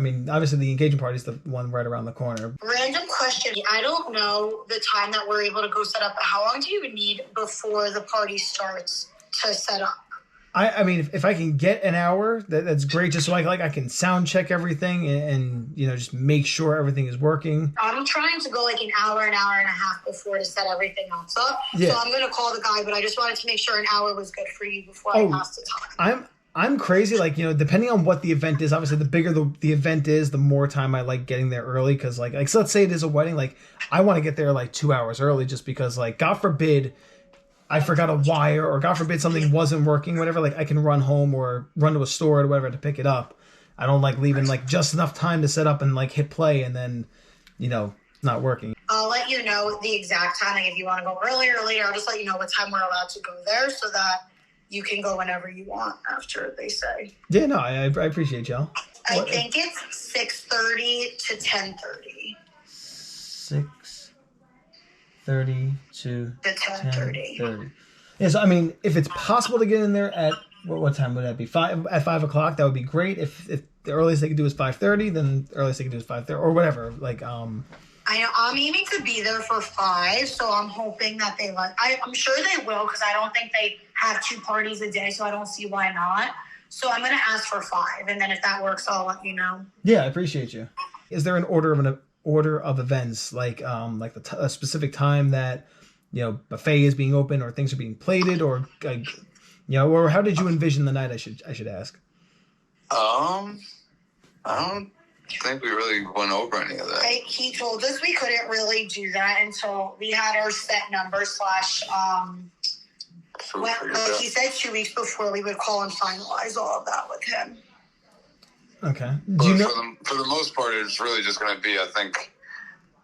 I mean, obviously the engagement party is the one right around the corner. Random question. I don't know the time that we're able to go set up, but how long do you need before the party starts to set up? I mean, if I can get an hour, that's great. Just so I can sound check everything and just make sure everything is working. I'm trying to go like an hour and a half before to set everything else up. Yeah. So I'm going to call the guy, but I just wanted to make sure an hour was good for you before I passed the time. I'm crazy. Like, depending on what the event is, obviously the bigger the event is, the more time I like getting there early. Cause like, so let's say it is a wedding. Like I want to get there like 2 hours early just because like, God forbid, I forgot a wire, or God forbid something wasn't working, whatever, like I can run home or run to a store or whatever to pick it up. I don't like leaving like just enough time to set up and like hit play and then, not working. I'll let you know the exact time. Like if you want to go earlier or later, I'll just let you know what time we're allowed to go there so that you can go whenever you want after they say. Yeah, no, I appreciate y'all. I think it's 6:30 to 10:30. 6:30 to 10:30. 10:30. Yes, I mean, if it's possible to get in there at what time would that be? 5 o'clock. That would be great. If the earliest they could do is 5:30, then the earliest they could do is 5:30 or whatever. Like I know I'm aiming to be there for 5, so I'm hoping that they let. I'm sure they will because I don't think they have 2 parties a day, so I don't see why not. So I'm gonna ask for 5, and then if that works, I'll let you know. Yeah, I appreciate you. Is there an order of events, like a specific time that buffet is being open or things are being plated, or or how did you envision the night? I should ask. I don't think we really went over any of that. He told us we couldn't really do that until we had our set number / he said 2 weeks before we would call and finalize all of that with him. Okay. For the most part, it's really just going to be, I think,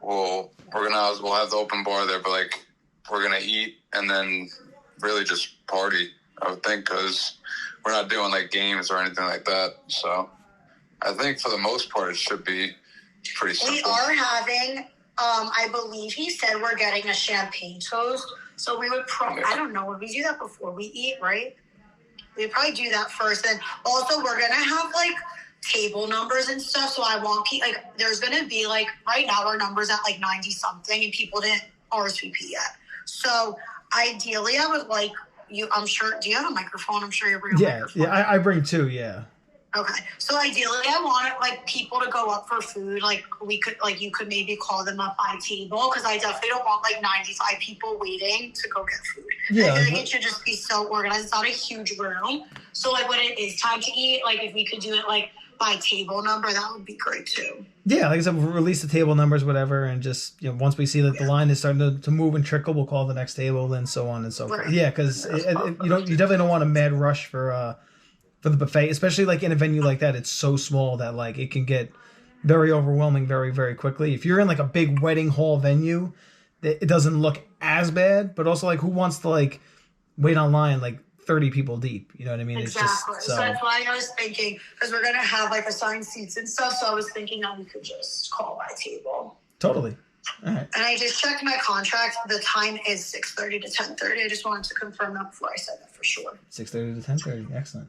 we'll have the open bar there, but like we're going to eat and then really just party, I would think, because we're not doing like games or anything like that. So I think for the most part, it should be pretty simple. We are having, I believe he said we're getting a champagne toast. So we would I don't know, would we do that before we eat, right? We'd probably do that first. And also we're going to have like table numbers and stuff. So I want there's going to be like, right now our number's at like 90 something and people didn't RSVP yet. So ideally I would like you, I'm sure, do you have a microphone? I'm sure you bring a microphone. Yeah, I bring 2, yeah. Okay. So ideally I wanted like people to go up for food. Like we could, like you could maybe call them up by table because I definitely don't want like 95 people waiting to go get food. Yeah. I feel like it should just be so organized. It's not a huge room. So like when it is time to eat, like if we could do it like by table number, that would be great too. Yeah, like I said, we'll release the table numbers, whatever, and just once we see that the line is starting to move and trickle, we'll call the next table, and so on and so forth. Yeah, because you definitely don't want a mad rush for the buffet, especially like in a venue like that. It's so small that like it can get very overwhelming very, very quickly. If you're in like a big wedding hall venue, it doesn't look as bad, but also like who wants to like wait online like 30 people deep, you know what I mean? Exactly. It's just, so that's why I was thinking, because we're going to have like assigned seats and stuff, so I was thinking that we could just call by table. Totally. All right. And I just checked my contract. The time is 6:30 to 10:30. I just wanted to confirm that before I said that for sure. 6:30 to 10:30. Excellent.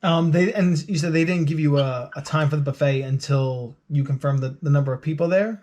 And you said they didn't give you a time for the buffet until you confirmed the number of people there?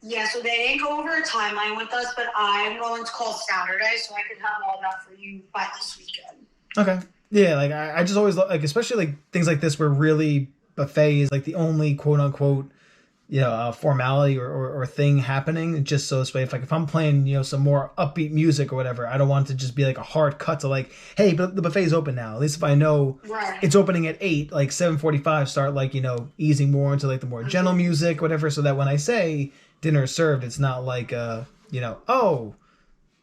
Yeah, so they didn't go over a timeline with us, but I'm going to call Saturday so I can have all that for you by this weekend. Okay. Yeah, like I just always like, especially like things like this where really buffet is like the only quote unquote, formality or thing happening. Just so this way, if I'm playing, some more upbeat music or whatever, I don't want it to just be like a hard cut to like, hey, but the buffet's open now. At least if I know it's opening at 8, like 7:45, start like, easing more into like the more gentle music, whatever. So that when I say dinner is served, it's not like, oh,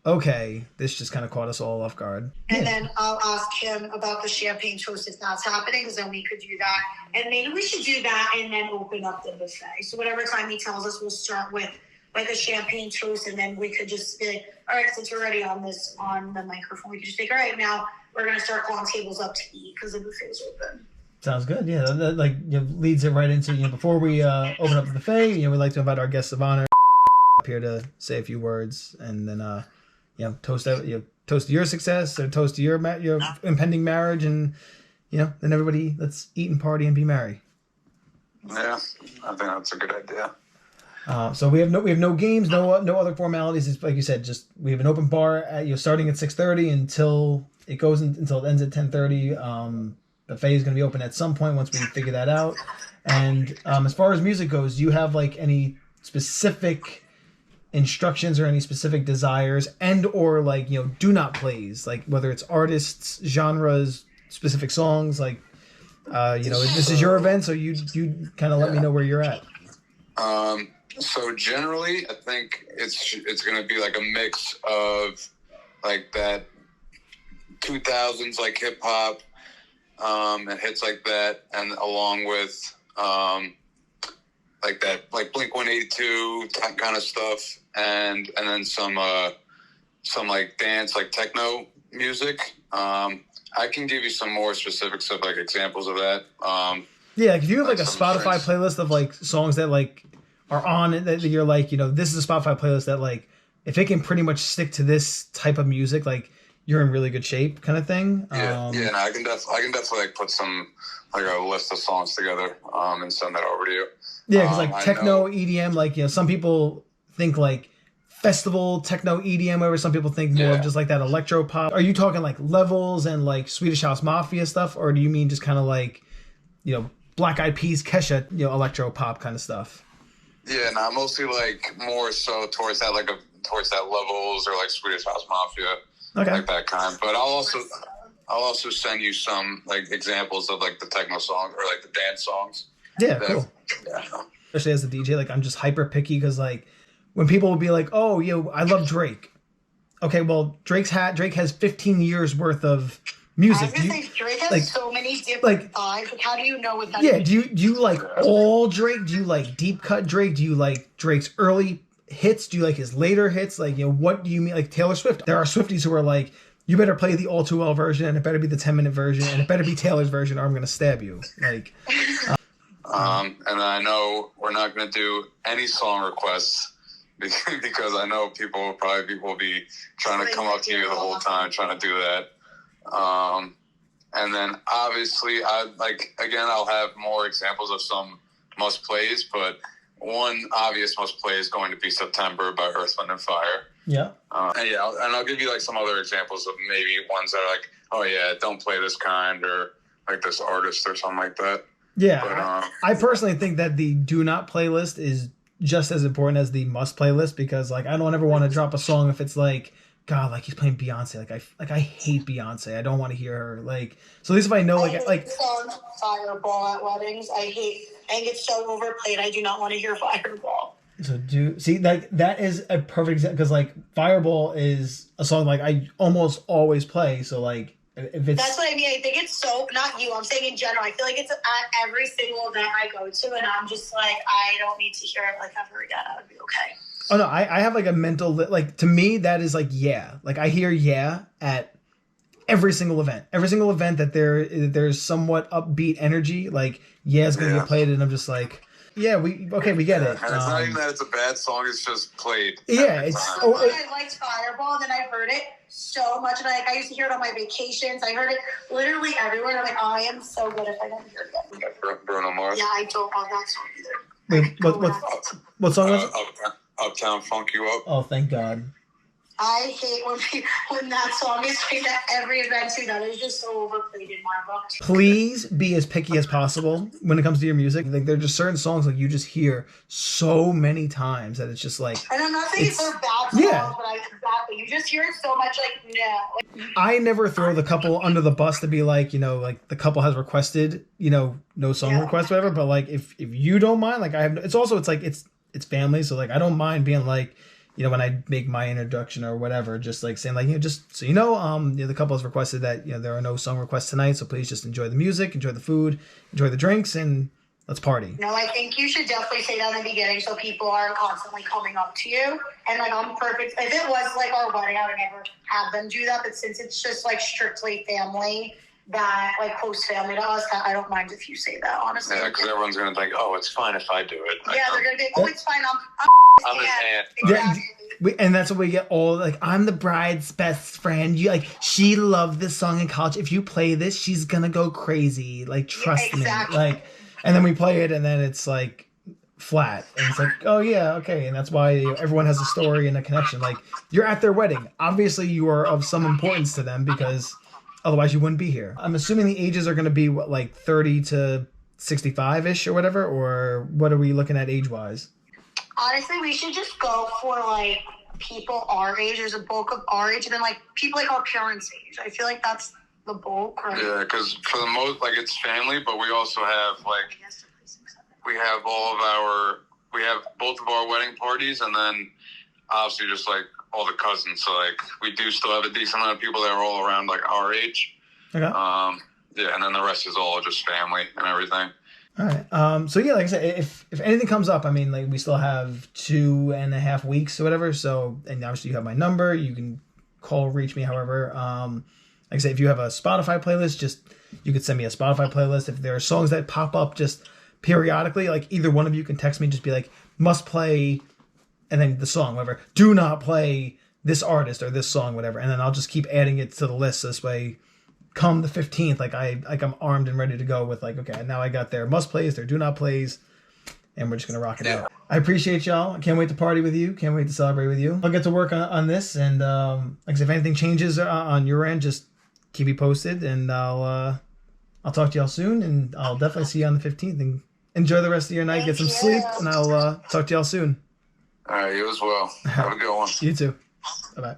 okay, this just kind of caught us all off guard. And then I'll ask him about the champagne toast if that's happening, because then we could do that. And maybe we should do that and then open up the buffet. So whatever time he tells us, we'll start with like a champagne toast, and then we could just be like, all right, since we're already on the microphone, we could just be like, all right, now we're going to start calling tables up to eat because the buffet's open. Sounds good. Yeah, that like leads it right into, before we open up the buffet, we'd like to invite our guests of honor up here to say a few words, and then toast to your success, or toast to your impending marriage, and then everybody, let's eat and party and be merry. Yeah, I think that's a good idea. So we have no games, no other formalities. It's like you said, just we have an open bar at, starting at 6:30 until it ends at 10:30. Buffet is going to be open at some point once we figure that out. And as far as music goes, do you have like any specific instructions or any specific desires and or like do not plays, like whether it's artists, genres, specific songs, like this is your event, so you kind of let me know where you're at. So generally, I think it's gonna be like a mix of like that 2000s like hip hop, and hits like that, and along with like that like Blink-182 kind of stuff, and then some like dance like techno music. I can give you some more specifics of like examples of that. Yeah, like if you have like a Spotify playlist of like songs that like are on it, that you're like, this is a Spotify playlist that like if it can pretty much stick to this type of music, like you're in really good shape, kind of thing. No, I can definitely like put some like a list of songs together and send that over to you. Yeah, because like techno EDM, like some people think like festival techno EDM, where some people think more of just like that electro pop. Are you talking like Levels and like Swedish House Mafia stuff, or do you mean just kind of like Black Eyed Peas, Kesha, electro pop kind of stuff? Yeah, mostly like more so towards that towards that Levels or like Swedish House Mafia, like that kind. But I'll also send you some like examples of like the techno songs or like the dance songs. Yeah, cool. Yeah. Especially as a DJ, like I'm just hyper picky because like when people will be like, "Oh, I love Drake." Okay, well, Drake has 15 years worth of music. I was gonna say Drake has so many different vibes. Like, how do you know what that? Yeah, do you like all Drake? Do you like deep cut Drake? Do you like Drake's early hits? Do you like his later hits? Like, what do you mean? Like Taylor Swift. There are Swifties who are like, you better play the all too well version, and it better be the 10-minute version, and it better be Taylor's version, or I'm gonna stab you. Like, and I know we're not gonna do any song requests because I know people will be trying to come up to you the whole time trying to do that. And then obviously I'll have more examples of some must plays, but one obvious must play is going to be September by Earth, Wind & Fire. Yeah. I'll give you like some other examples of maybe ones that are like, oh yeah, don't play this kind, or like this artist or something like that. Yeah. But, I personally think that the do not playlist is just as important as the must playlist, because like I don't ever want to drop a song if it's like, God, like he's playing Beyonce. Like I hate Beyonce. I don't want to hear her. Like, so at least if I know, I hate song Fireball at weddings. I think it's so overplayed. I do not want to hear Fireball. So that is a perfect example, because like Fireball is a song like I almost always play. So like if it's, that's what I mean. I think it's so, not you, I'm saying in general. I feel like it's at every single event I go to, and I'm just like, I don't need to hear it like ever again. I would be okay. Oh no, I have like a mental, like to me that is like like I hear at every single event that there's somewhat upbeat energy, like is gonna get played, and I'm just like, we get it. And it's not even that it's a bad song; it's just played. Yeah, it's. I liked Fireball, and then I heard it so much, and I used to hear it on my vacations. I heard it literally everywhere. I'm like, oh, I am so good if I don't hear it again. Bruno Mars. Yeah, I don't love that song either. Wait, what song was it? Uptown Funk You Up. Oh, thank God. I hate when that song is played at every event too. That is just so overplayed in my book. Please be as picky as possible when it comes to your music. Like there are just certain songs like you just hear so many times that it's just like. And I'm not saying they're bad songs, but you just hear it so much. Like no. I never throw the couple under the bus to be like, like the couple has requested, no song request, whatever. But like if you don't mind, like I have. It's like it's family, so like I don't mind being like, when I make my introduction or whatever, just like saying like, just so the couple has requested that there are no song requests tonight, so please just enjoy the music, enjoy the food, enjoy the drinks, and let's party. No, I think you should definitely say that in the beginning so people aren't constantly coming up to you. And like I'm perfect. If it was like our wedding, I would never have them do that. But since it's just like strictly family, that like close family to us, I don't mind if you say that, honestly. Yeah, because everyone's gonna think, oh, it's fine if I do it. Yeah, they're gonna think, oh, it's fine. I'm his aunt. Yeah, and that's what we get all like. I'm the bride's best friend. She loved this song in college. If you play this, she's gonna go crazy. Like, trust me. Like, And then we play it, and then it's like flat, and it's like, oh yeah, okay, and that's why everyone has a story and a connection. Like, you're at their wedding, obviously you are of some importance to them, because otherwise you wouldn't be here. I'm assuming the ages are going to be what, like 30 to 65-ish or whatever, or what are we looking at age-wise? Honestly, we should just go for like people our age. There's a bulk of our age, and then like people like our parents' age. I feel like that's the bulk, right? Yeah, because for the most, like, it's family, but we also have like we have both of our wedding parties, and then obviously just like all the cousins. So like we do still have a decent amount of people that are all around like our age. Okay. Yeah, and then the rest is all just family and everything. All right. So yeah, like I said, if anything comes up, I mean, like, we still have 2.5 weeks or whatever. So, and obviously you have my number. You can call, reach me, however. Like I said, if you have a Spotify playlist, just you could send me a Spotify playlist. If there are songs that pop up just periodically, like, either one of you can text me, just be like, must play, and then the song, whatever. Do not play this artist or this song, whatever. And then I'll just keep adding it to the list. This way, come the 15th, I'm armed and ready to go with, like, okay, now I got their must plays, their do not plays, and we're just gonna rock it out. I appreciate y'all. I can't wait to party with you. Can't wait to celebrate with you. I'll get to work on this, and like I said, if anything changes on your end, just keep me posted, and I'll talk to y'all soon, and I'll definitely see you on the 15th. And enjoy the rest of your night. Get some sleep, and I'll talk to y'all soon. All right, you as well. Have a good one. You too. Bye bye.